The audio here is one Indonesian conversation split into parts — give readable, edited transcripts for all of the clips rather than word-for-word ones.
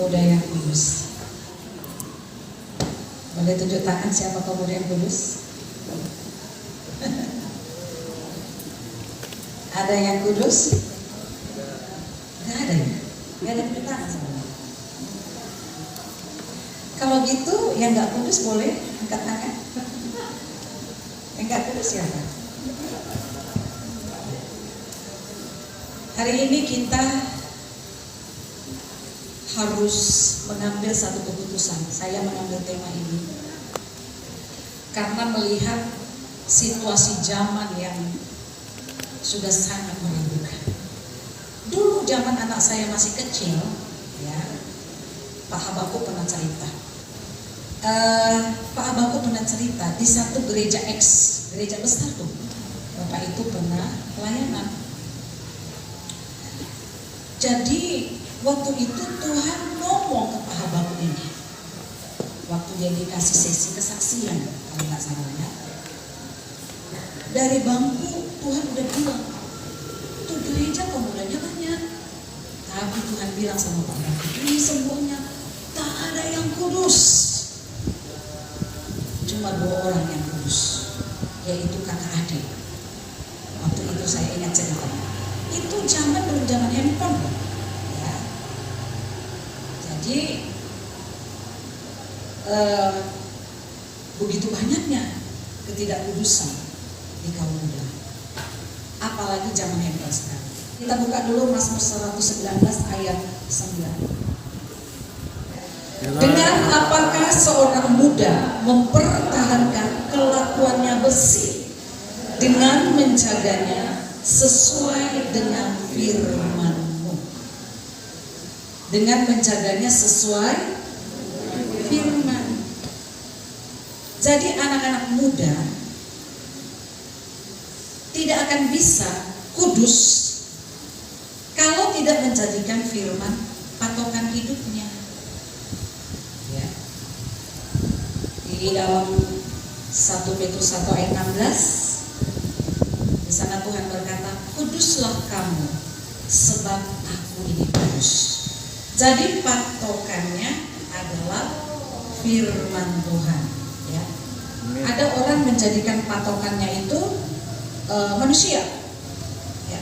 pemuda yang kudus? Boleh tunjuk tangan siapa pemuda yang kudus? Ada yang kudus? Gak ada ya? Gak ada tunjuk tangan sebenarnya. Kalau gitu yang gak kudus boleh angkat tangan. Yang gak kudus siapa? Hari ini kita harus mengambil satu keputusan. Saya mengambil tema ini karena melihat situasi zaman yang sudah sangat merindukan. Dulu zaman anak saya masih kecil, ya, Pak Habakuk pernah cerita. Pak Habakuk pernah cerita di satu gereja gereja besar tuh. Bapak itu pernah pelayanan. Jadi waktu itu Tuhan ngomong ke Pak Habakuk ini. Waktu dia dikasih sesi kesaksian, kalau nggak salah ya. Dari bangku Tuhan udah bilang, tuh gereja pemudanya banyak. Tapi Tuhan bilang sama Pak Habakuk, ini semuanya tak ada yang kudus. Cuma 2 orang yang kudus, yaitu kakak adik. Waktu itu saya ingat ceritanya. Itu belum zaman handphone, ya. Jadi begitu banyaknya ketidakkudusan di kaum muda, apalagi zaman handphone sekarang. Kita buka dulu Mazmur 119 ayat 9. Dengan apakah seorang muda mempertahankan kelakuannya bersih dengan menjaganya sesuai dengan firman-Mu. Dengan menjaganya sesuai firman. Jadi anak-anak muda tidak akan bisa kudus kalau tidak menjadikan firman patokan hidupnya. Ya. Di dalam 1 Petrus 1 ayat 16 di sana Tuhan berkata, kuduslah kamu sebab aku ini kudus. Jadi patokannya adalah firman Tuhan. Ya. Ada orang menjadikan patokannya itu manusia. Ya.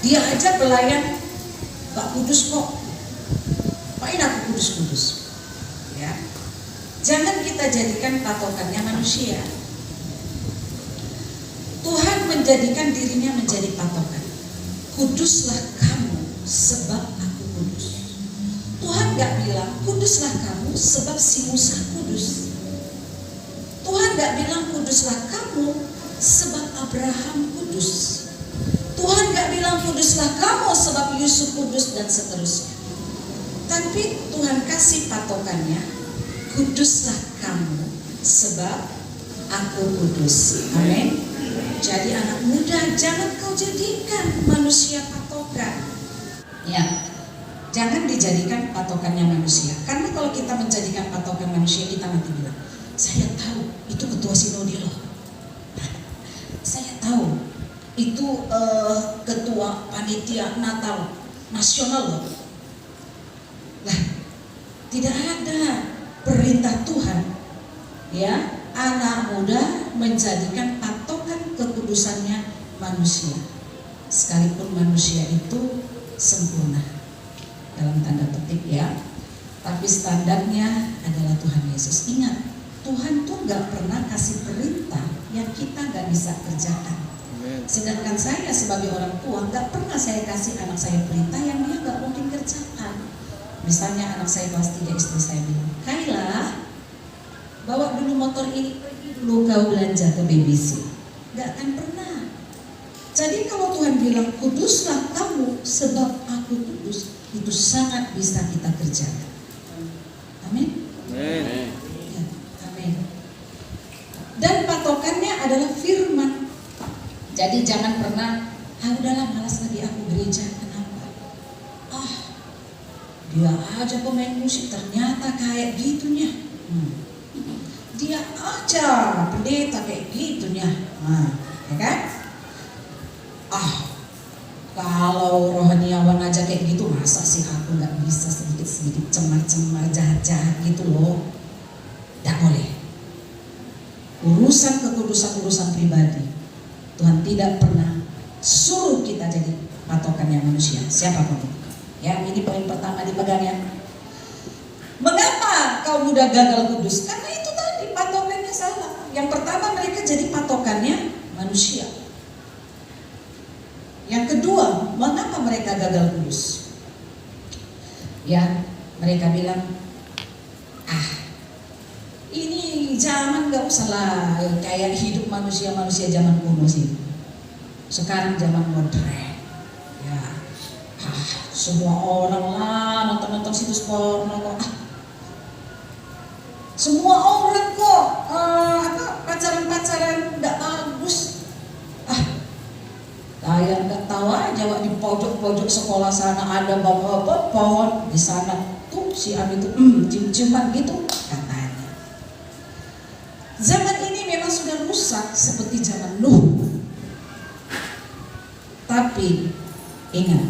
Dia aja pelayan gak kudus kok. Main aku kudus-kudus. Ya. Jangan kita jadikan patokannya manusia. Tuhan menjadikan dirinya menjadi patokan. Kuduslah kamu sebab aku kudus. Tuhan gak bilang kuduslah kamu sebab si Musa kudus. Tuhan gak bilang kuduslah kamu sebab Abraham kudus. Tuhan gak bilang kuduslah kamu sebab Yusuf kudus dan seterusnya. Tapi Tuhan kasih patokannya, kuduslah kamu sebab aku kudus. Amin. Jadi anak muda, jangan kau jadikan manusia patokan. Ya, jangan dijadikan patokannya manusia. Karena kalau kita menjadikan patokan manusia, kita nanti bilang, saya tahu itu ketua sinode loh. Saya tahu itu ketua panitia Natal nasional loh. Nah, tidak ada perintah Tuhan, ya, anak muda menjadikan patokan kekudusannya manusia, sekalipun manusia itu sempurna dalam tanda petik, ya, tapi standarnya adalah Tuhan Yesus. Ingat, Tuhan tuh gak pernah kasih perintah yang kita gak bisa kerjakan. Sedangkan saya sebagai orang tua gak pernah saya kasih anak saya perintah yang dia gak mungkin kerjakan. Misalnya anak saya kelas 3, istri saya bilang, Kayla, bawa dulu motor ini, pergi dulu kau belanja ke BBC. Gak akan pernah. Jadi kalau Tuhan bilang kuduslah kamu sebab aku kudus, itu sangat bisa kita kerjakan. Amin. Amin. Ya, amin. Dan patokannya adalah firman. Jadi jangan pernah, udahlah malas lagi aku gereja, kenapa? Dia aja pemain musik ternyata kayak gitunya. Dia aja pendeta kayak gitunya. Ya kan? Kalau rohaniawan aja kayak gitu loh. Tidak boleh. Urusan kekudusan, urusan pribadi. Tuhan tidak pernah suruh kita jadi patokannya manusia, siapapun itu. Ya, ini poin pertama dipegang ya. Mengapa kaum muda gagal kudus? Karena itu tadi patokannya salah. Yang pertama, mereka jadi patokannya manusia. Yang kedua, mengapa mereka gagal kudus? Ya, mereka bilang, ini zaman gak usah lah kayak hidup manusia zaman kuno sih. Sekarang zaman modern. Ya, semua orang lah nonton situs porno. Semua orang kok pacaran gak bagus. Saya nggak tahu aja di pojok sekolah sana ada bapak-bapak pohon di sana tuh si Abi itu cium-ciuman gitu katanya. Zaman ini memang sudah rusak seperti zaman Nuh. Tapi ingat,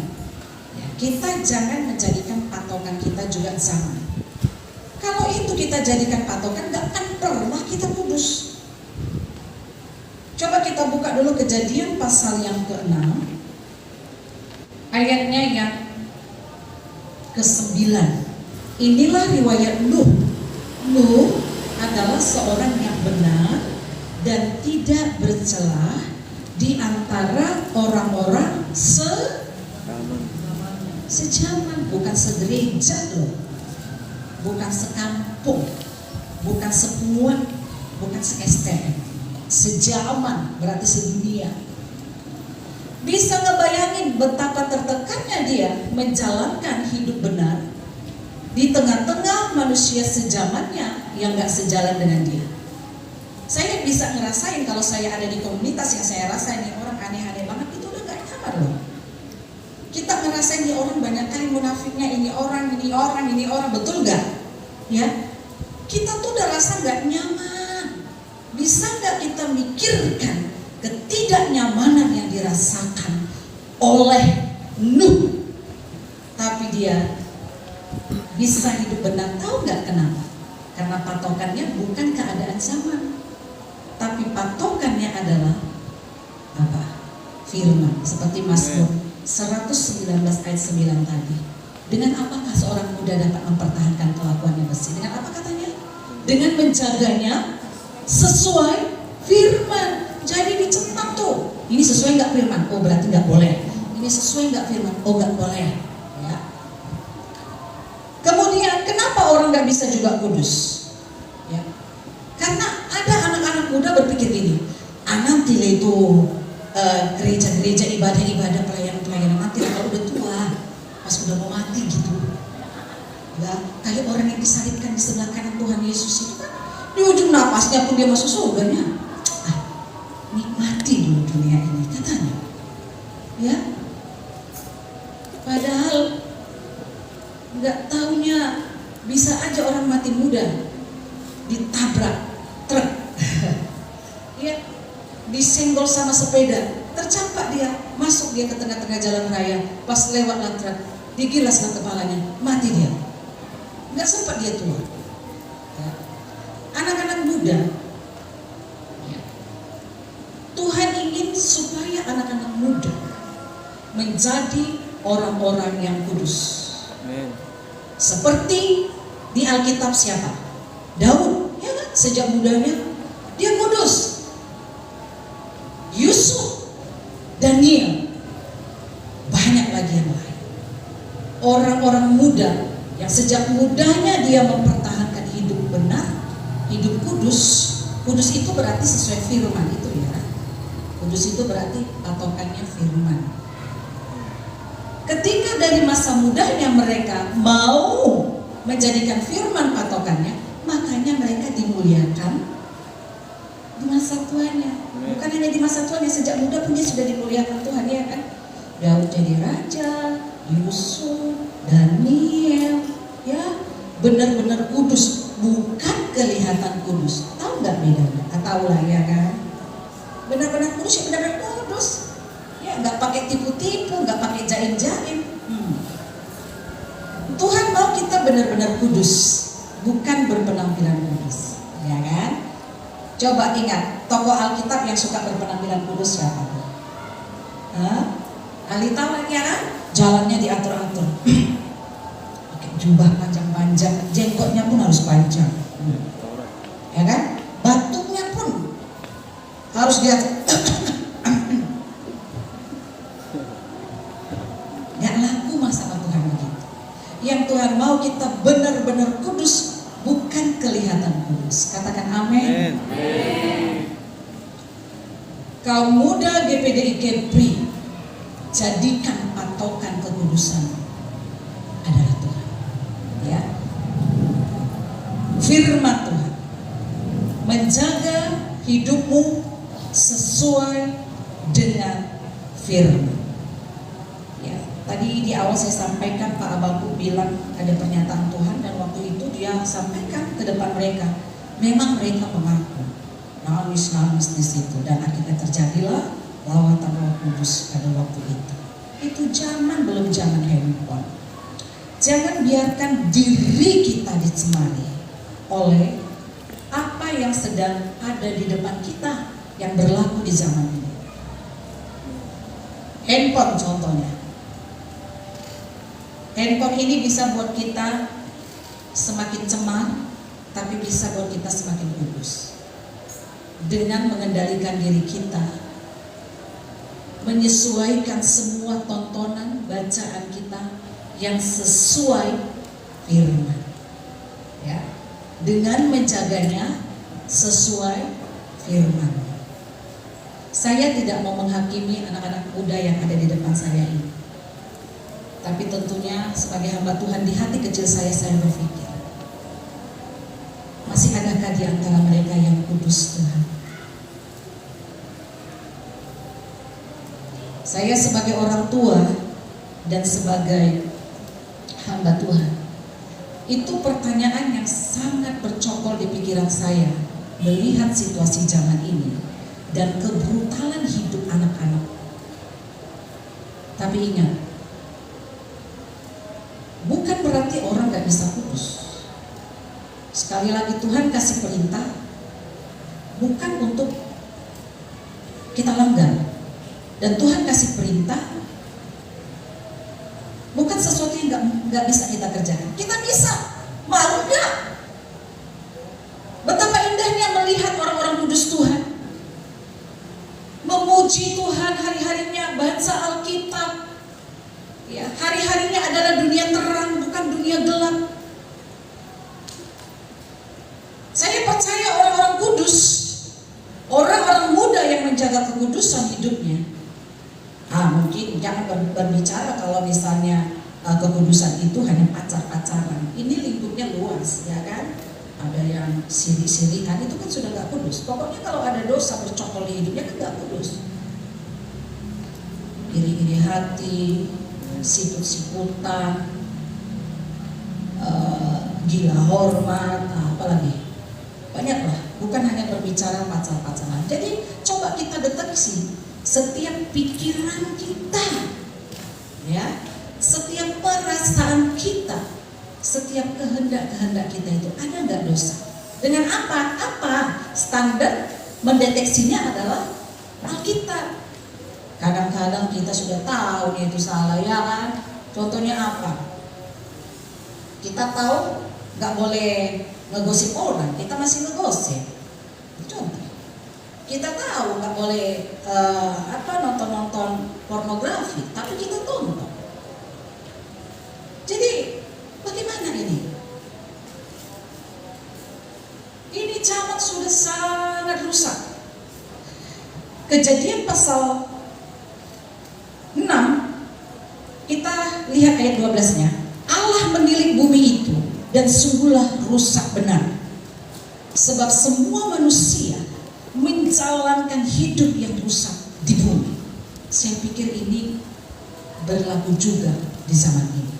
ya, kita jangan menjadikan patokan kita juga zaman. Kalau itu kita jadikan patokan, nggak akan pernah kita kudus. Coba kita buka dulu Kejadian pasal yang ke-6, ayatnya yang ke-9. Inilah riwayat Nuh. Nuh adalah seorang yang benar dan tidak bercelah di antara orang-orang sejaman, bukan segereja loh, bukan sekampung, bukan sepuan, bukan se-STM. Sejaman berarti sedunia. Bisa ngebayangin betapa tertekannya dia menjalankan hidup benar di tengah-tengah manusia sejamannya yang gak sejalan dengan dia. Saya bisa ngerasain kalau saya ada di komunitas yang saya rasa ini orang aneh-aneh banget, itu udah gak nyaman loh. Kita ngerasain ini orang banyak kali munafiknya, ini orang, betul gak? Ya, kita tuh udah rasa gak nyaman. Bisa nggak kita mikirkan ketidaknyamanan yang dirasakan oleh Nuh, tapi dia bisa hidup benar? Tahu nggak kenapa? Karena patokannya bukan keadaan zaman, tapi patokannya adalah apa? Firman. Seperti Mazmur 119 ayat 9 tadi. Dengan apakah seorang muda dapat mempertahankan kelakuannya bersih? Dengan apa katanya? Dengan menjaganya sesuai firman. Jadi dicetak tuh, ini sesuai nggak firman? Oh berarti nggak boleh. Ini sesuai nggak firman? Oh nggak boleh. Ya. Kemudian kenapa orang nggak bisa juga kudus? Ya. Karena ada anak-anak muda berpikir gini, nanti itu gereja-gereja, ibadah-ibadah, pelayanan nanti kalau udah tua, pas udah mau mati gitu. Ya, kayak orang yang disalibkan di sebelah kanan Tuhan Yesus itu kan, di ujung napasnya pun dia masuk surganya. Nikmati dulu dunia ini katanya. Ya. Padahal nggak taunya bisa aja orang mati muda ditabrak truk. Ya, disenggol sama sepeda, tercampak dia, masuk dia ke tengah-tengah jalan raya, pas lewat truk, digilaslah kepalanya, mati dia. Nggak sempat dia tua. Ya. Anak-anak muda, ya, Tuhan ingin supaya anak-anak muda menjadi orang-orang yang kudus. Amen. Seperti di Alkitab siapa? Daud, ya kan? Sejak mudanya dia kudus. Yusuf, Daniel, banyak lagi yang lain. Orang-orang muda yang sejak mudanya dia mempertahankan hidup benar, hidup kudus. Kudus itu berarti sesuai firman itu ya. Kudus itu berarti patokannya firman. Ketika dari masa mudanya mereka mau menjadikan firman patokannya, makanya mereka dimuliakan di masa tuanya. Bukan hanya di masa tuanya, sejak muda pun dia sudah dimuliakan Tuhan, ya kan? Daud jadi raja, Yusuf, Daniel, ya benar-benar kudus, bukan kelihatan kudus. Tahu nggak bedanya? Tahu lah ya kan? Benar-benar kudus ya benar-benar kudus. Ya nggak pakai tipu-tipu, nggak pakai jaim-jaim. Tuhan mau kita benar-benar kudus. bukan berpenampilan kudus, ya kan? Coba ingat, tokoh Alkitab yang suka berpenampilan kudus siapa? Alita lagi ya kan? Jalannya diatur-atur, pakai jubah panjang-panjang, jenggotnya pun harus panjang, ya kan? Batuknya pun harus diatur. Gak laku sama Tuhan begitu. Yang Tuhan mau kita benar-benar kudus, bukan kelihatan kudus. Katakan amin. Kaum muda GPDI Kepri, jadikan patokan kekudusan adalah Tuhan. Ya, firman Tuhan, menjaga hidupmu sesuai dengan firman. Ya, tadi di awal saya sampaikan Pak Abaku bilang ada pernyataan Tuhan, dan waktu itu dia sampaikan ke depan mereka. Memang mereka mengaku nangis di situ, dan akhirnya terjadilah lawatan Roh Kudus pada waktu itu. Itu zaman belum zaman handphone. Jangan biarkan diri kita dicemari oleh apa yang sedang ada di depan kita yang berlaku di zaman ini. Handphone contohnya. Handphone ini bisa buat kita semakin cemar, tapi bisa buat kita semakin kudus. Dengan mengendalikan diri kita, menyesuaikan semua tontonan bacaan kita yang sesuai firman, ya, dengan menjaganya sesuai firman. Saya tidak mau menghakimi anak-anak muda yang ada di depan saya ini, tapi tentunya sebagai hamba Tuhan di hati kecil saya berpikir, masih adakah di antara mereka yang kudus Tuhan? Saya sebagai orang tua dan sebagai hamba Tuhan, itu pertanyaan yang sangat bercokol di pikiran saya melihat situasi zaman ini dan kebrutalan hidup anak-anak. Tapi ingat, bukan berarti orang gak bisa kudus. Sekali lagi Tuhan kasih perintah bukan untuk kita langgar. Dan Tuhan kasih perintah bukan sesuatu yang gak bisa kita kerjakan. Kita bisa, malu gak? Betapa indahnya melihat orang-orang kudus Tuhan memuji Tuhan hari-harinya, baca Alkitab, ya, hari-harinya adalah dunia terang, bukan dunia gelap. Saya percaya orang-orang kudus, orang-orang muda yang menjaga kekudusan hidupnya. Mungkin jangan berbicara kalau misalnya kekudusan itu hanya pacar-pacaran. Ini lingkupnya luas, ya kan? Ada yang sirik-sirikan, itu kan sudah gak kudus. Pokoknya kalau ada dosa bercokol di hidupnya kan gak kudus. Iri-iri hati, sikut-sikutan, gila hormat, apalagi banyak lah. Bukan hanya berbicara pacar-pacaran. Jadi coba kita deteksi setiap pikiran kita, ya, setiap perasaan kita, setiap kehendak-kehendak kita itu ada nggak dosa? Dengan apa? Standar mendeteksinya adalah Alkitab. Kadang-kadang kita sudah tahu nih itu salah, ya kan? Contohnya apa? Kita tahu nggak boleh ngegosip orang, kita masih ngegosip. Contoh. Kita tahu nggak boleh nonton pornografi, tapi kita tonton. Jadi bagaimana ini? Ini zaman sudah sangat rusak. Kejadian pasal 6, kita lihat ayat 12-nya. Allah menilik bumi itu dan sungguhlah rusak benar, sebab semua manusia menjalankan hidup yang rusak di bumi. Saya pikir ini berlaku juga di zaman ini.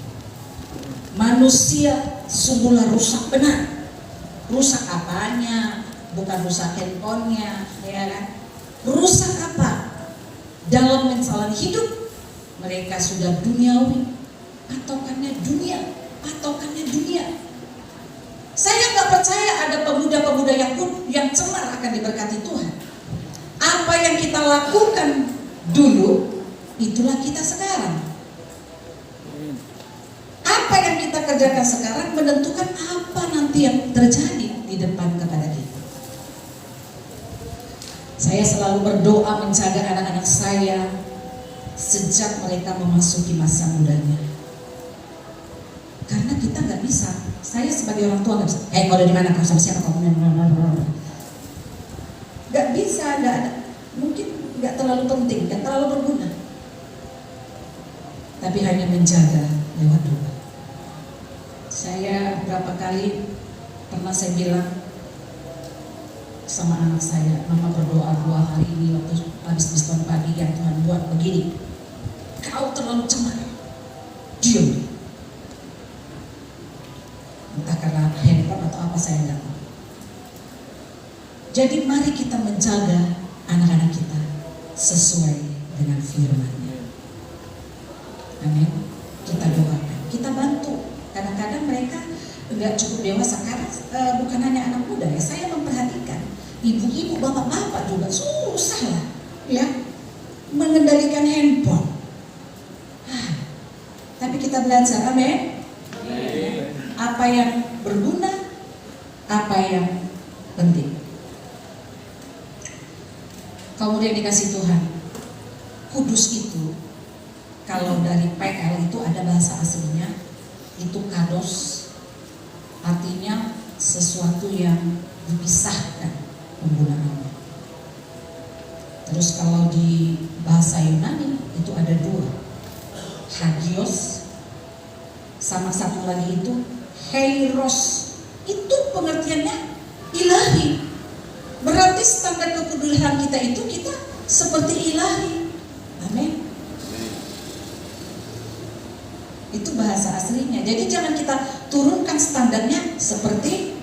Manusia sungguhlah rusak benar. Rusak apanya? Bukan rusak handphonenya, ya kan? Rusak apa? Dalam menjalani hidup mereka sudah duniawi, patokannya dunia. Saya yang cemar akan diberkati Tuhan. Apa yang kita lakukan dulu, itulah kita sekarang. Apa yang kita kerjakan sekarang menentukan apa nanti yang terjadi di depan kepada kita. Saya selalu berdoa menjaga anak-anak saya sejak mereka memasuki masa mudanya. Karena kita nggak bisa. Saya sebagai orang tua nggak bisa. Kau dari mana? Kau sama siapa? Kau nggak bisa. Nggak ada. Mungkin nggak terlalu penting, nggak terlalu berguna. Tapi hanya menjaga lewat doa. Saya berapa kali pernah saya bilang sama anak saya, mama berdoa 2 hari ini waktu habis bangun pagi, yang Tuhan buat begini. Kau terlalu cemar. Diam. Entah karena handphone atau apa, saya nggak tahu. Jadi mari kita menjaga anak-anak kita sesuai dengan firman-Nya. Amin. Kita doakan, kita bantu. Kadang-kadang mereka nggak cukup dewasa, karena bukan hanya anak muda ya. Saya memperhatikan ibu-ibu, bapak-bapak juga susah lah, ya, mengendalikan handphone. Tapi kita belajar, amin. Apa yang berguna, apa yang penting. Kemudian dikasih Tuhan, kudus itu, kalau dari PL itu ada bahasa aslinya, itu kados, artinya sesuatu yang dipisahkan penggunaannya. Terus kalau di bahasa Yunani itu ada 2, hagios, sama satu lagi itu heiros. Itu pengertiannya ilahi. Berarti standar kekudusan kita itu kita seperti ilahi. Amin. Itu bahasa aslinya. Jadi jangan kita turunkan standarnya seperti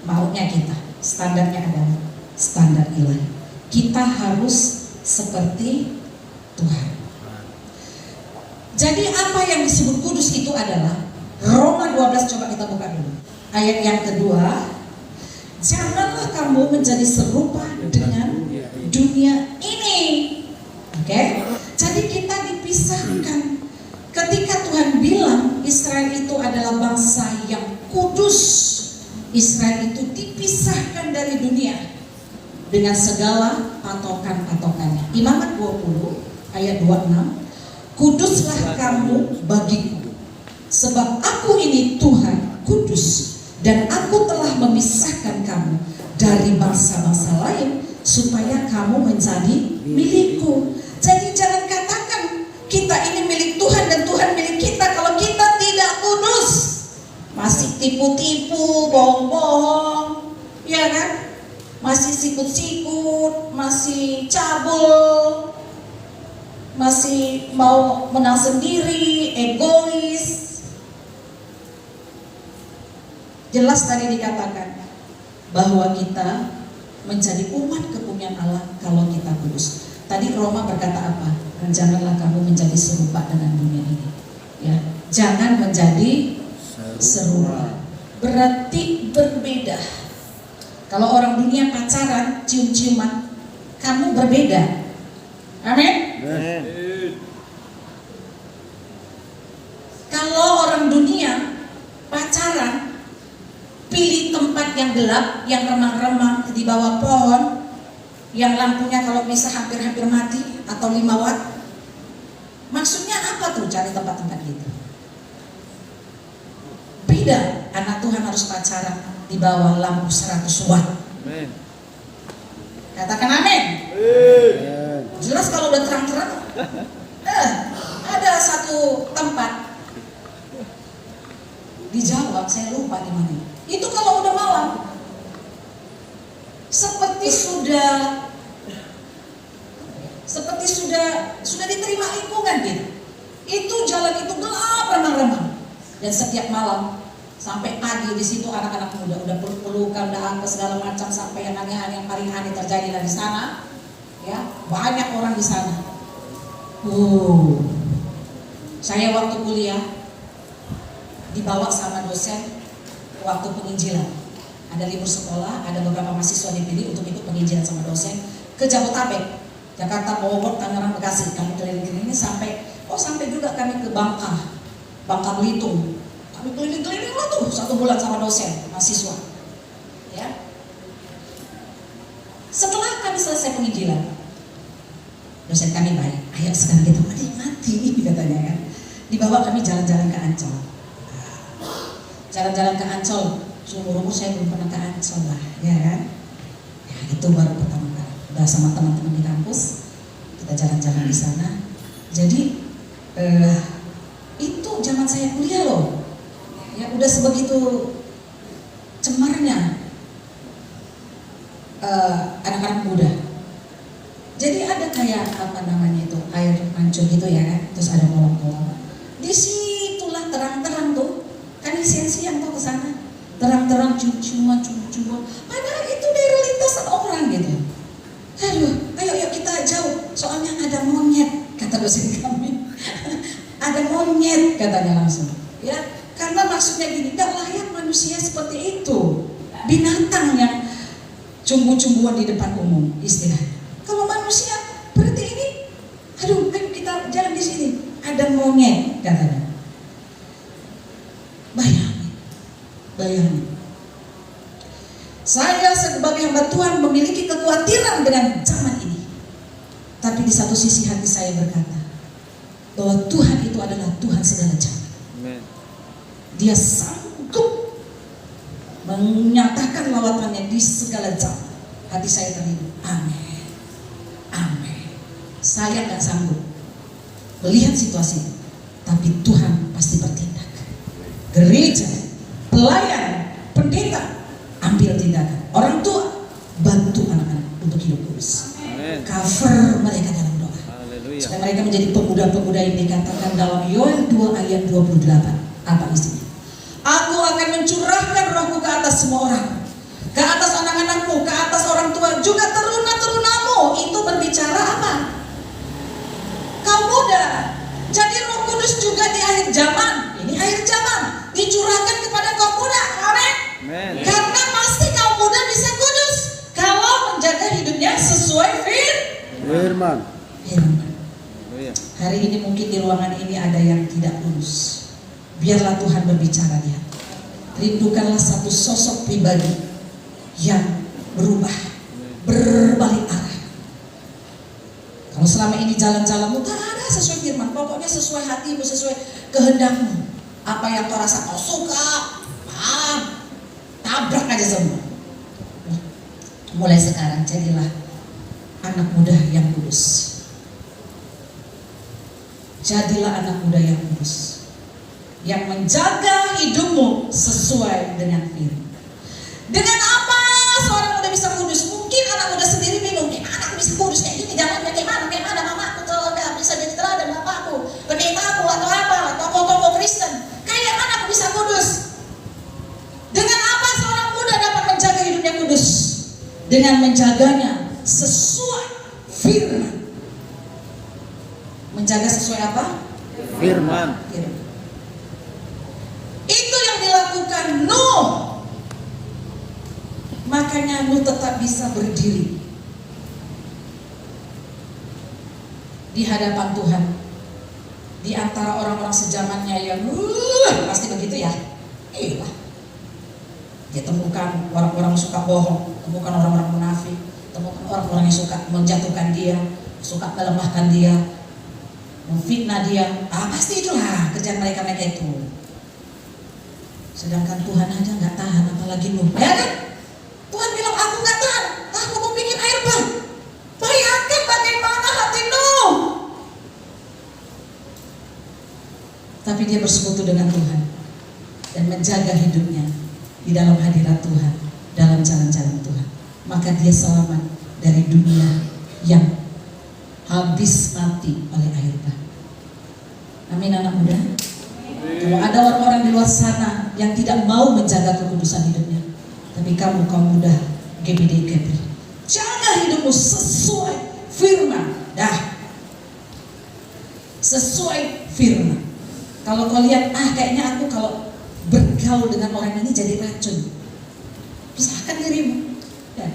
maunya kita. Standarnya adalah standar ilahi. Kita harus seperti Tuhan. Jadi apa yang disebut kudus itu adalah Roma 12, coba kita buka dulu. Ayat yang kedua, janganlah kamu menjadi serupa dengan dunia ini. Oke? Jadi kita dipisahkan. Ketika Tuhan bilang Israel itu adalah bangsa yang kudus, Israel itu dipisahkan dari dunia dengan segala patokan-patokannya. Imamat 20 ayat 26, kuduslah kamu bagiku, sebab aku ini Tuhan kudus, dan aku telah memisahkan kamu dari bangsa-bangsa lain supaya kamu menjadi milikku. Jadi jangan katakan kita ini milik Tuhan dan Tuhan milik kita kalau kita tidak kudus. Masih tipu-tipu, bohong-bohong, ya kan? Masih sikut-sikut, masih cabul, masih mau menang sendiri, egois. Jelas tadi dikatakan bahwa kita menjadi umat kepunyaan Allah kalau kita kudus. Tadi Roma berkata apa? Janganlah kamu menjadi serupa dengan dunia ini. Ya, jangan menjadi serupa. Berarti berbeda. Kalau orang dunia pacaran, cium-ciuman, kamu berbeda. Amin. Kalau orang dunia pacaran, pilih tempat yang gelap, yang remang-remang di bawah pohon, yang lampunya kalau bisa hampir-hampir mati atau 5 watt. Maksudnya apa tuh cari tempat-tempat gitu? Beda. Anak Tuhan harus pacaran di bawah lampu 100 watt. Amen. Katakan amin. Jelas kalau udah terang-terang. Ada satu tempat di Jawa, saya lupa di mana. Itu kalau udah malam, seperti sudah diterima lingkungan gitu. Itu jalan itu gelap remang-remang. Dan setiap malam sampai pagi di situ anak-anak muda udah peluk-pelukan, udah apa segala macam, sampai yang aneh-aneh, yang paling aneh terjadi di sana. Ya, banyak orang di sana. Saya waktu kuliah dibawa sama dosen waktu penginjilan. ada libur sekolah, ada beberapa mahasiswa dipilih untuk ikut penginjilan sama dosen ke Jabodetabek, Jakarta, Bogor, Tangerang, Bekasi. Kami keliling-keliling sampai juga kami ke Bangka Belitung. Kami keliling-keliling lah tuh 1 bulan sama dosen, mahasiswa. Ya. Setelah kami selesai penginjilan, dosen kami baik, ayo sekarang kita menikmati katanya ya. Dibawa kami jalan-jalan ke Ancol. Jalan-jalan ke Ancol, seumur-umur saya belum pernah ke Ancol lah, ya kan? Ya, itu baru pertama kali. Udah sama teman-teman di kampus, kita jalan-jalan di sana. Jadi itu zaman saya kuliah loh. Ya udah sebegitu cemarnya anak-anak muda. Jadi ada kayak air mancur gitu ya kan, terus ada kolam-kolam. Disitulah terang-terang tuh, kan siang-siang tuh kesana, terang-terang cuma. Padahal itu daerah lintasan orang gitu. Aduh, ayo kita jauh, soalnya ada monyet, kata dosen kami. Ada monyet katanya langsung. Ya, karena maksudnya gini, gak layak manusia seperti itu. Binatang yang cumbu-cumbuan di depan umum istilah. Kalau manusia berarti ini, aduh, ayo kita jalan di sini. Ada monyet katanya. Bayangin. Saya sebagai hamba Tuhan memiliki kekhawatiran dengan zaman ini. Tapi di satu sisi hati saya berkata bahwa Tuhan itu adalah Tuhan segala zaman. Dia sanggup menyatakan lawatannya di segala zaman. Hati saya terhidup. Amin. Saya gak sanggup melihat situasi ini, tapi Tuhan pasti bertindak. Gereja, pelayan, pendeta, ambil tindakan. Orang tua, bantu anak-anak untuk hidup kudus. Cover mereka dalam doa. Supaya mereka menjadi pemuda-pemuda yang dikatakan dalam Yoel 2 ayat 28. Apa isinya? Aku akan mencurahkan rohku ke atas semua orang, ke atas anak-anakmu, ke atas orang tua, juga teruna-terunamu. Itu berbicara apa? Kaum muda. Jadi Roh Kudus juga di akhir zaman, ini akhir zaman, dicurahkan kepada kaum muda. Amin. Karena pasti kaum muda bisa kudus kalau menjaga hidupnya sesuai firman. Hari ini mungkin di ruangan ini ada yang tidak kudus. Biarlah Tuhan berbicara dia. Rindukanlah satu sosok pribadi yang berubah, berbalik arah. Kalau selama ini jalan-jalanmu tak ada sesuai firman, pokoknya sesuai hatimu, sesuai kehendakmu. Apa yang kau rasa kau suka, tabrak aja semua. Mulai sekarang jadilah anak muda yang kudus. Jadilah anak muda yang kudus, yang menjaga hidupmu sesuai dengan firman. Dengan apa seorang muda bisa kudus? Mungkin anak muda sendiri bingung, gimana aku bisa kudus kayak gini? Jalannya gimana? Mamaku teladan, bisa jadi teladan bapakku, pendetaku atau apa, tokoh-tokoh Kristen. Kayak mana aku bisa kudus? Dengan apa seorang muda dapat menjaga hidupnya kudus? Dengan menjaganya sesuai firman. Menjaga sesuai apa? Firman. Itu yang dilakukan Nuh. Makanya Nuh tetap bisa berdiri di hadapan Tuhan, di antara orang-orang sejamannya yang pasti begitu ya. Iya. Dia temukan orang-orang suka bohong, temukan orang-orang munafik, temukan orang-orang yang suka menjatuhkan dia, suka melemahkan dia, memfitnah dia. Pasti itulah kerjaan mereka itu. Sedangkan Tuhan aja nggak tahan, apalagi Nuh, ya kan? Tuhan bilang aku nggak tahan, aku mau bikin air bah. Bayangkan bagaimana hati Nuh. Tapi dia bersekutu dengan Tuhan dan menjaga hidupnya di dalam hadirat Tuhan, dalam jalan-jalan Tuhan. Maka dia selamat dari dunia yang habis mati oleh air bah. Amin anak muda. Kalau ada orang-orang di luar sana yang tidak mau menjaga kekudusan hidupnya, tapi kamu kaum muda GBD, jaga hidupmu sesuai firman. Sesuai firman. Kalau kau lihat, kayaknya aku kalau bergaul dengan orang ini jadi racun. Pisahkan dirimu. Ya.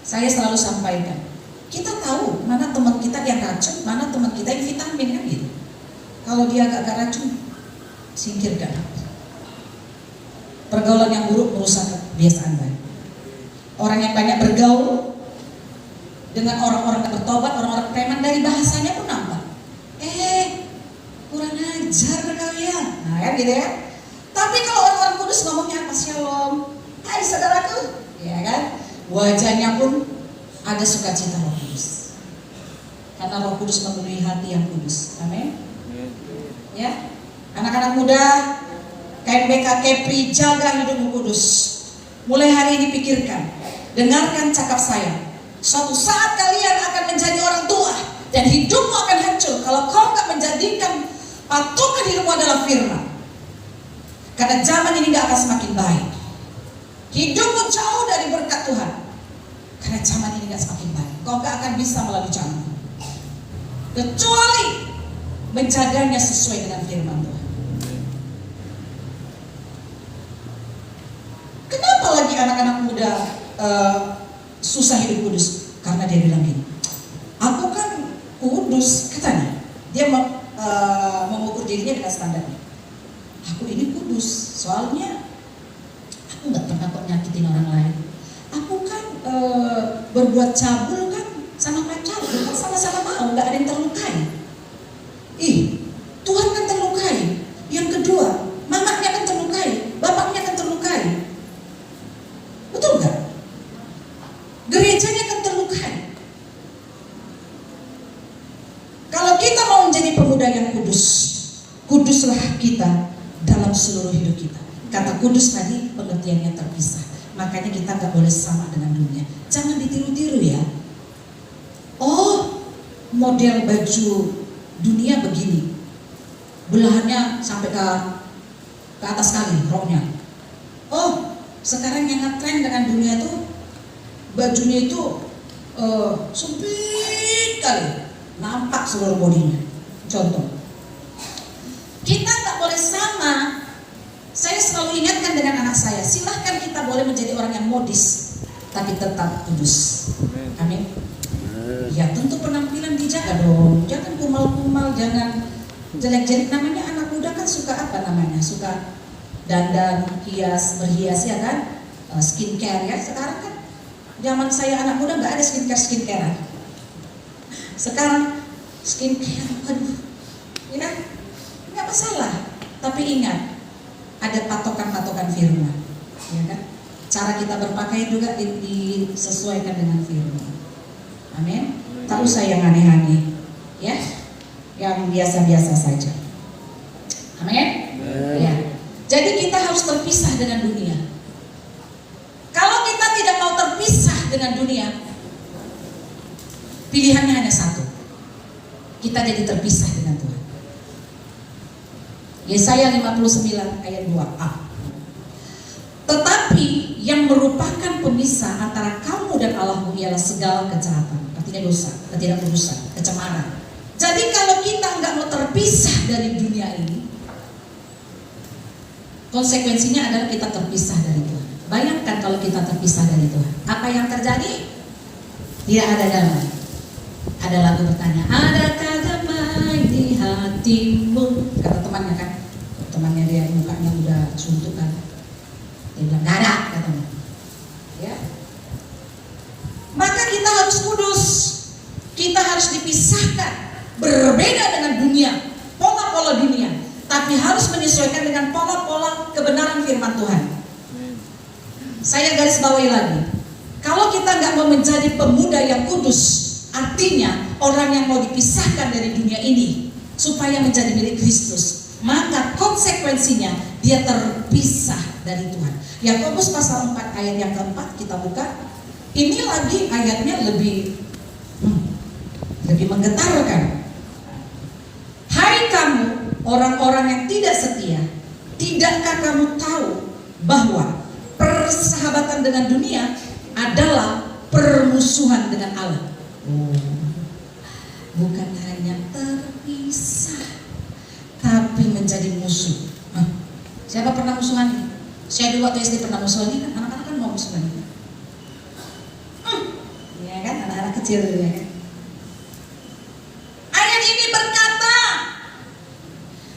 Saya selalu sampaikan, kita tahu mana teman kita yang racun, mana teman kita yang vitamin, kan gitu. Kalau dia agak racun, singkirkan. Pergaulan yang buruk merusak kebiasaan baik. Orang yang banyak bergaul dengan orang-orang yang bertobat, orang-orang preman, dari bahasanya pun nampak. Kurang ajar kalian. Nah kan gitu ya. Tapi kalau orang-orang kudus ngomongnya apa? Shalom, hai saudaraku, ya kan? Wajahnya pun ada sukacita Roh Kudus. Karena Roh Kudus memenuhi hati yang kudus. Amin. Ya, anak-anak muda, KMBK Kepri, jaga hidupmu kudus. Mulai hari ini pikirkan, dengarkan cakap saya. Suatu saat kalian akan menjadi orang tua dan hidupmu akan hancur kalau kau nggak menjadikan patokan hidupmu adalah firman. Karena zaman ini nggak akan semakin baik. Hidupmu jauh dari berkat Tuhan. Karena zaman ini nggak semakin baik. Kau nggak akan bisa melalui zaman, kecuali menjaganya sesuai dengan firman Tuhan. Kenapa lagi anak-anak muda susah hidup kudus? Karena dia bilang gini, aku kan kudus, katanya. Dia mengukur dirinya dengan standarnya. Aku ini kudus, soalnya aku nggak pernah kok nyakitin orang lain. Aku kan berbuat cabul kan sama pacar, kan sama-sama mau, nggak ada yang terlukai. Tuhan kan terlukai. Yang kedua, mamanya kan terlukai, bapaknya kan terlukai. Betul nggak? Gerejanya kan terlukai. Kalau kita mau menjadi pemuda yang kudus, kuduslah kita dalam seluruh hidup kita. Kata kudus tadi pengertiannya terpisah. Makanya kita gak boleh sama dengan dunia. Jangan ditiru-tiru ya. Oh, model baju dunia begini, belahannya sampai ke atas kali roknya. Oh, sekarang yang ngetren dengan dunia tuh bajunya itu sempit kali, nampak seluruh bodinya. Contoh, kita nggak boleh sama. Saya selalu ingatkan dengan anak saya, silahkan kita boleh menjadi orang yang modis, tapi tetap kudus. Amin. Ya tentu penampilan dijaga dong, jangan kumal-kumal, jangan jelek-jelek. Namanya anak muda kan suka apa namanya? Suka dandan, hias, berhias ya kan? Skincare ya. Sekarang kan zaman saya anak muda nggak ada skincarean. Sekarang skincare, aduh, ya nggak masalah. Tapi ingat, ada patokan-patokan firman, ya kan? Cara kita berpakaian juga disesuaikan dengan firman. Amin. Tak usah yang aneh-aneh, ya, yang biasa-biasa saja. Amin. Ya. Jadi kita harus terpisah dengan dunia. Kalau kita tidak mau terpisah dengan dunia, pilihannya hanya satu. Kita jadi terpisah dengan Tuhan. Yesaya 59 ayat 2a. Tetapi yang merupakan pemisah antara kamu dan Allahmu ialah segala kejahatan, artinya dosa, ketidakkudusan, kecemaran. Jadi kalau kita nggak mau terpisah dari dunia ini, konsekuensinya adalah kita terpisah dari Tuhan. Bayangkan kalau kita terpisah dari Tuhan, apa yang terjadi? Tidak ada damai. Ada lagu bertanya, adakah damai di hatimu? Kata temannya kan, temannya dia mukanya udah suntuk kan. Dia bilang, gak ada, katanya. Ya. Maka kita harus kudus. Kita harus dipisahkan. Berbeda dengan dunia, pola-pola dunia. Tapi harus menyesuaikan dengan pola-pola kebenaran firman Tuhan. Saya garis bawahi lagi. Kalau kita nggak mau menjadi pemuda yang kudus, artinya orang yang mau dipisahkan dari dunia ini supaya menjadi milik Kristus, maka konsekuensinya dia terpisah dari Tuhan. Yakobus pasal 4 ayat yang keempat, kita buka. Ini lagi ayatnya lebih menggetarkan. Hai kamu orang-orang yang tidak setia, tidakkah kamu tahu bahwa persahabatan dengan dunia adalah permusuhan dengan Allah? Bukan hanya terpisah, tapi menjadi musuh. Siapa pernah musuhan? Saya dulu waktu SD pernah musuhan, kan anak-anak kan ngomong sebenarnya. Ya kan, anak-anak kecil ya kan. Ayat ini berkata,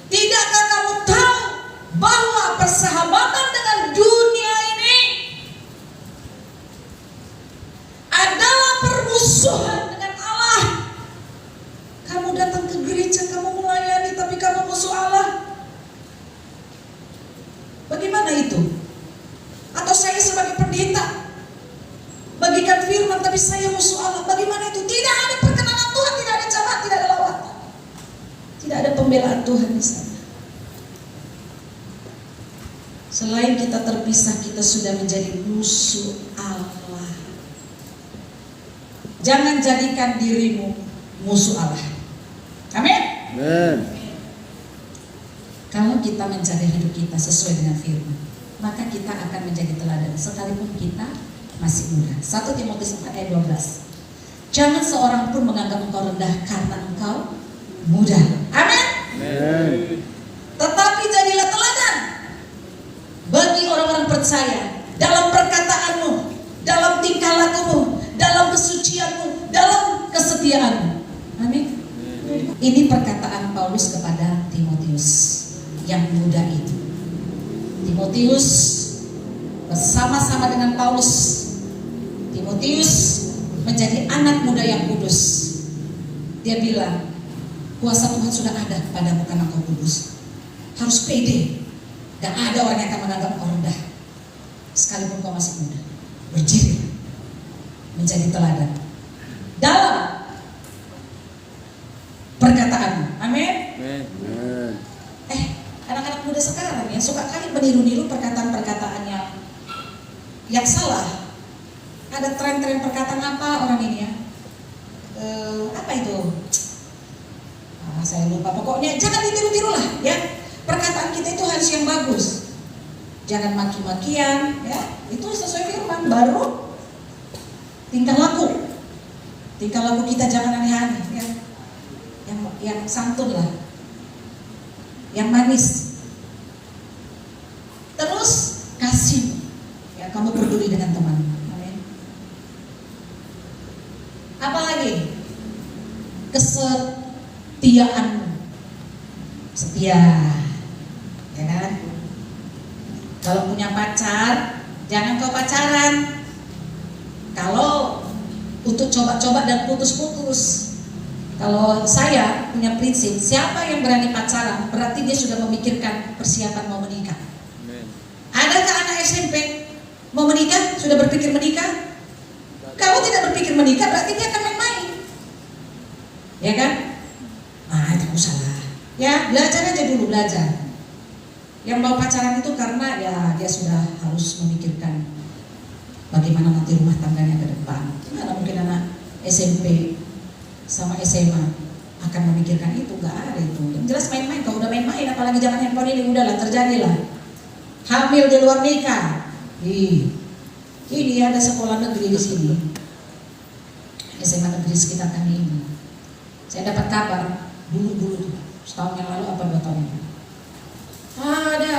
tidakkah kamu tahu bahwa persahabatan dengan dunia ini adalah permusuhan dengan Allah? Kamu datang ke gereja, kamu melayani, tapi kamu musuh Allah. Bagaimana itu? Atau saya sebagai pendeta bagikan firman, tapi saya musuh Allah. Bagaimana itu? Tidak ada perkenanan Tuhan, tidak ada jamaat, tidak ada lawatan, tidak ada pembelaan Tuhan di sana. Selain kita terpisah, kita sudah menjadi musuh Allah. Jangan jadikan dirimu musuh Allah. Amin. Kalau kita menjaga hidup kita sesuai dengan firman, maka kita akan menjadi teladan sekalipun kita masih muda. 1 Timotius 4 ayat 12. Jangan seorang pun menganggap engkau rendah karena engkau muda. Amin. Tetapi jadilah teladan bagi orang-orang percaya dalam perkataanmu, dalam tingkah lakumu, dalam kesucianmu, dalam kesetiaanmu. Amin. Ini perkataan Paulus kepada Timotius yang muda itu. Timotius bersama-sama dengan Paulus, Timotius menjadi anak muda yang kudus. Dia bilang, kuasa Tuhan sudah ada padamu karena kau kudus. Harus pede. Gak ada orang yang akan menganggap kau rendah sekalipun kau masih muda. Berdiri menjadi teladan dalam perkataan. Amin. Anak-anak muda sekarang ya suka kali meniru-niru perkataan-perkataan yang salah. Ada tren-tren perkataan apa orang ini ya? Apa itu? Saya lupa. Pokoknya jangan ditiru-tiru lah ya. Perkataan kita itu harus yang bagus. Jangan maki-makian ya. Itu sesuai firman. Baru tingkah laku. Tingkah laku kita jangan aneh-aneh ya. Yang santun lah. Yang manis. Terus kasih. Ya, kamu peduli dengan teman. Amin. Apalagi? Kesetiaanmu. Setia. Ya kan? Kalau punya pacar, jangan kau pacaran. Kalau untuk coba-coba dan putus-putus. Kalau saya punya prinsip, siapa yang berani pacaran berarti dia sudah memikirkan persiapan mau menikah. Adakah anak SMP mau menikah, sudah berpikir menikah? Kalau tidak berpikir menikah berarti dia akan main-main. Ya kan? Nah, itu salah. Ya, belajar aja dulu, belajar. Yang mau pacaran itu karena ya dia sudah harus memikirkan bagaimana nanti rumah tangganya ke depan. Mana mungkin anak SMP sama SMA akan memikirkan itu, gak ada itu. Yang jelas main-main. Kalau udah main-main, apalagi zaman handphone ini, udahlah terjadilah hamil di luar nikah. Ini ada sekolah negeri di sini, SMA negeri sekitar kami ini. Saya dapat kabar dulu setahun yang lalu apa 2 tahun yang lalu, ada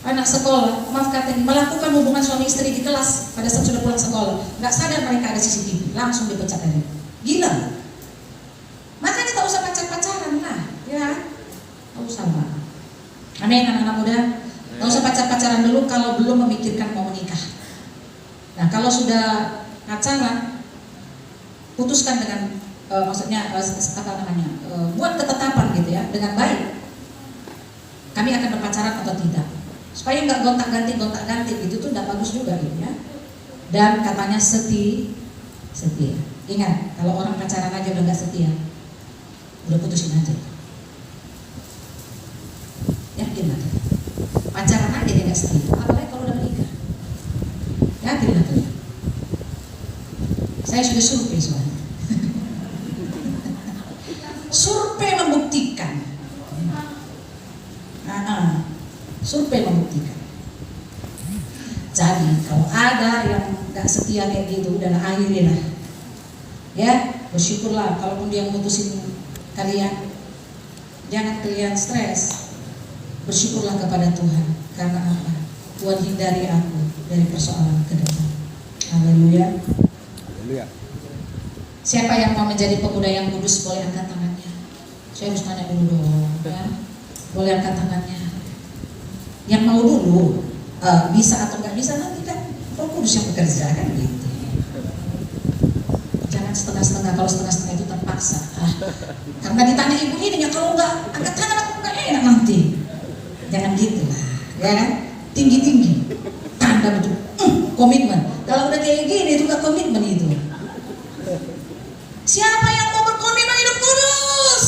anak sekolah, maaf katanya, melakukan hubungan suami istri di kelas pada saat sudah pulang sekolah. Gak sadar mereka ada CCTV, langsung dipecat dari. Gila. Makanya tak usah pacar-pacaran lah, ya. Tak usah lah. Amin, anak-anak muda. Tak usah pacar-pacaran dulu kalau belum memikirkan mau menikah. Nah, kalau sudah pacaran, putuskan dengan buat ketetapan gitu ya, dengan baik. Kami akan berpacaran atau tidak? Supaya nggak gontak-ganti gitu tuh nggak bagus juga gitu ya. Dan katanya setia. Ingat, kalau orang pacaran aja udah nggak setia, udah putusin aja. Yakin lah, pacaran aja dia nggak setia, apalagi kalau udah menikah. Yakin lah tuh. Saya sudah survei soalnya. Survei membuktikan. Survei membuktikan. Jadi kalau ada yang nggak setia kayak gitu, udahlah akhirilah. Ya, bersyukurlah kalaupun dia mutusin kalian. Jangan kalian stres. Bersyukurlah kepada Tuhan. Karena apa? Tuhan hindari aku dari persoalan ke depan. Haleluya. Haleluya. Siapa yang mau menjadi pemuda yang kudus boleh angkat tangannya. Saya harus tanya dulu dong, ya. Boleh angkat tangannya. Yang mau dulu bisa atau nggak bisa nanti kan Roh Kudus yang bekerja kan gitu. Jangan setengah-setengah. Kalau setengah-setengah itu terpaksa. Karena ditanya ibu ini, ya kalau nggak angkat tangan aku nggak enak nanti. Jangan gitulah, ya kan? Tinggi-tinggi, tanda betul, komitmen. Kalau udah kayak gini itu nggak komitmen itu. Siapa yang mau berkomitmen hidup kudus?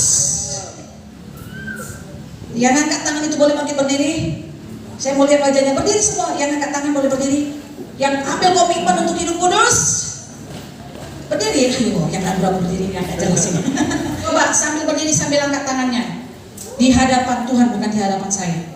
Yang angkat tangan itu boleh bangkit berdiri. Saya mau lihat wajahnya, berdiri semua. Yang angkat tangan boleh berdiri. Yang ambil komitmen untuk hidup kudus, berdiri. Ayo, yang ragu-ragu berdiri, yang agak jelas ini. Coba sambil berdiri sambil angkat tangannya. Di hadapan Tuhan, bukan di hadapan saya.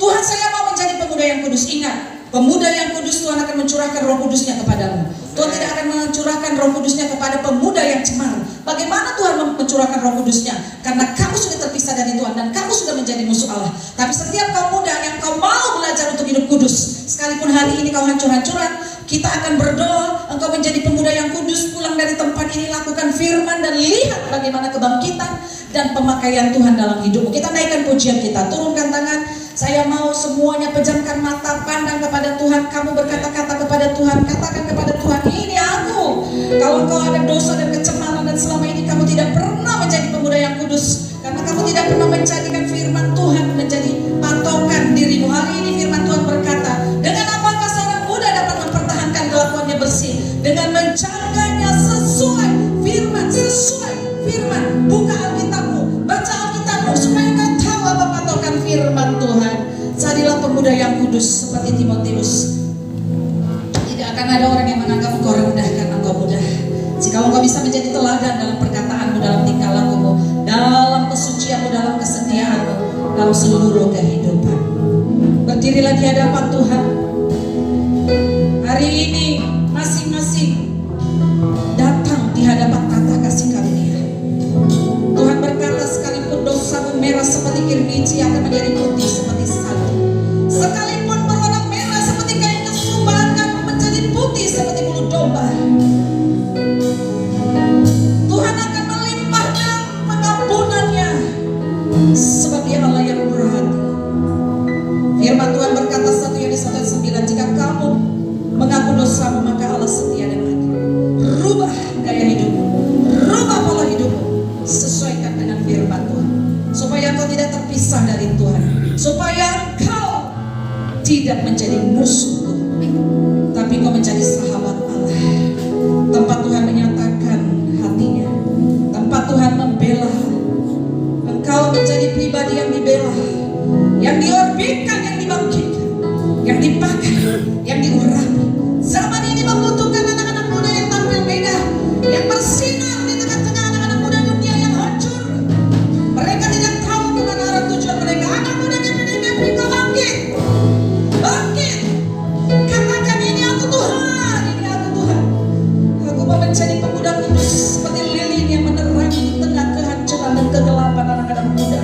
Tuhan, saya mau menjadi pemuda yang kudus. Ingat, pemuda yang kudus Tuhan akan mencurahkan Roh Kudusnya kepadamu. Tuhan tidak akan mencurahkan Roh Kudusnya kepada pemuda yang cemar. Bagaimana Tuhan mencurahkan Roh Kudusnya? Karena kamu sudah terpisah dari Tuhan dan kamu sudah menjadi musuh Allah. Tapi setiap kaum muda yang kau mau belajar untuk hidup kudus, sekalipun hari ini kau hancur-hancuran, kita akan berdoa engkau menjadi pemuda yang kudus. Pulang dari tempat ini, lakukan firman dan lihat bagaimana kebangkitan dan pemakaian Tuhan dalam hidupmu. Kita naikkan pujian kita, turunkan tangan. Saya mau semuanya pejamkan mata, pandang kepada Tuhan. Kamu berkata-kata kepada Tuhan, katakan kepada Tuhan, ini aku. Kalau kau ada dosa dan kecemaran dan selama ini kamu tidak pernah menjadi pemuda yang kudus, karena kamu tidak pernah menjadikan firman Tuhan menjadi patokan dirimu. Hari ini firman Tuhan berkata, dengan apakah seorang muda dapat mempertahankan kelakuannya bersih? Dengan menjaganya sesuai firman, sesuai firman. Buka Alkitabmu, baca Alkitabmu supaya kau tahu apa patokan firman Tuhan. Jadilah pemuda yang kudus seperti Timotius. Tidak akan ada orang yang menganggap engkau rendah karena engkau muda. Jika engkau bisa menjadi teladan dalam perkataanmu, dalam tingkah lakumu, dalam kesucianmu, dalam kesetiaanmu, dalam seluruh kehidupan. Berdirilah di hadapan Tuhan. Hari ini masing-masing datang di hadapan tata kasih karunia. Tuhan berkata, sekalipun dosamu merah seperti kirmizi akan menjadi putih seperti salju. Sekalipun berwarna merah seperti kain kesumbahan kamu menjadi putih seperti bulu domba. Tuhan akan melimpahkan pengampunannya, sebab Dia Allah yang murah hati. Firman Tuhan berkata 1 Yohanes 1:9, jika kamu mengaku dosamu maka Allah setia dan adil. Rubah gaya hidupmu, rubah pola hidupmu, sesuaikan dengan firman Tuhan, supaya engkau tidak terpisah dari Tuhan, supaya engkau tidak menjadi musuh Tuhan, tapi engkau menjadi sahabat Allah. Tempat Tuhan menyatakan hatinya, tempat Tuhan membela engkau menjadi pribadi yang dibela, yang diorbitkan, yang dibangkitkan, yang dipakai, yang diurapi. Zaman ini membutuhkan anak-anak muda yang tampil beda, yang bersinar di tengah-tengah anak-anak muda dunia yang hancur. Mereka tidak tahu kemana arah tujuan mereka. Anak muda yang bangkit, bangkit. Katakan, ini aku Tuhan, ini aku Tuhan. Aku mau menjadi pemuda kudus seperti lilin yang menerangi di tengah kehancuran dan kegelapan anak-anak muda.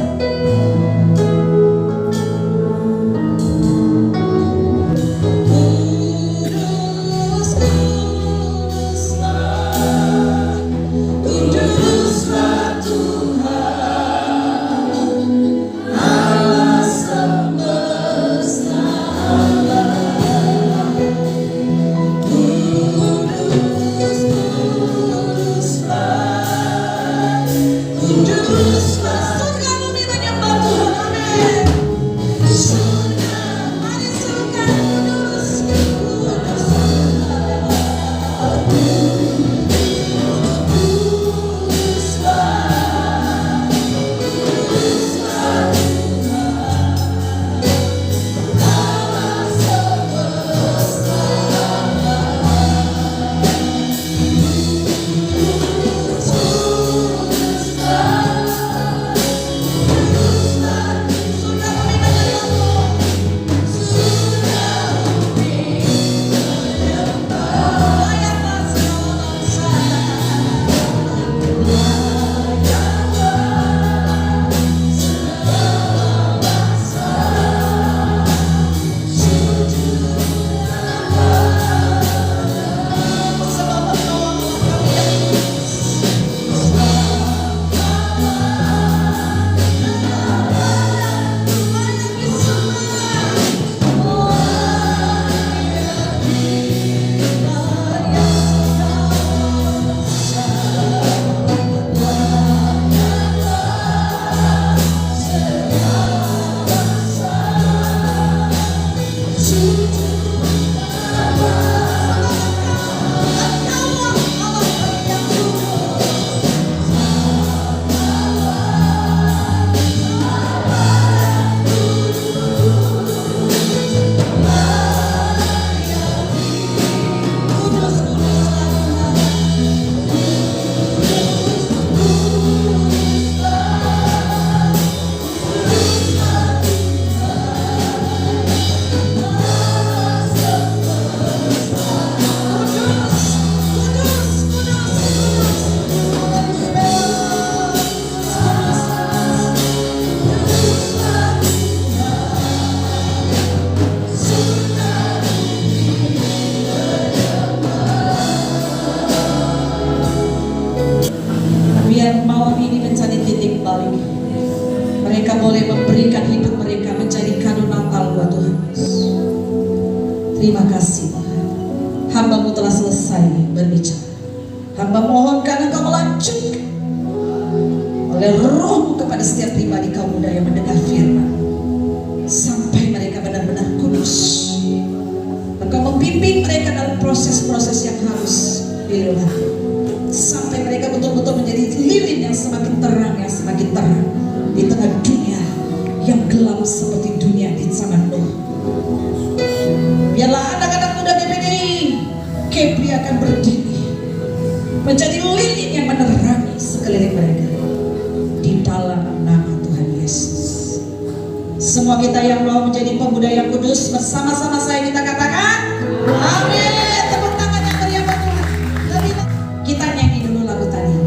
Terima kasih Tuhan. Hamba-Mu telah selesai berbicara. Hamba mohonkan Engkau melanjutkan oleh Roh-Mu kepada setiap pribadi kaum muda yang mendengar firman, sampai mereka benar-benar kudus. Engkau membimbing mereka dalam proses-proses yang harus dilewati, sampai mereka betul-betul menjadi lilin yang semakin terang, yang semakin terang di tengah dunia yang gelap seperti dunia di zaman Nuh. Biarlah anak-anak muda BPDI Kepri akan berdiri menjadi lilin yang menerangi sekeliling mereka di dalam nama Tuhan Yesus. Semua kita yang mau menjadi pemuda yang kudus, bersama-sama saya kita katakan amin. Tepuk tangan yang meriah buat Tuhan. Kita nyanyi dulu lagu tadi.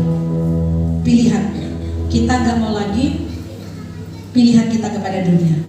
Pilihan kita gak mau lagi pilihan kita kepada dunia.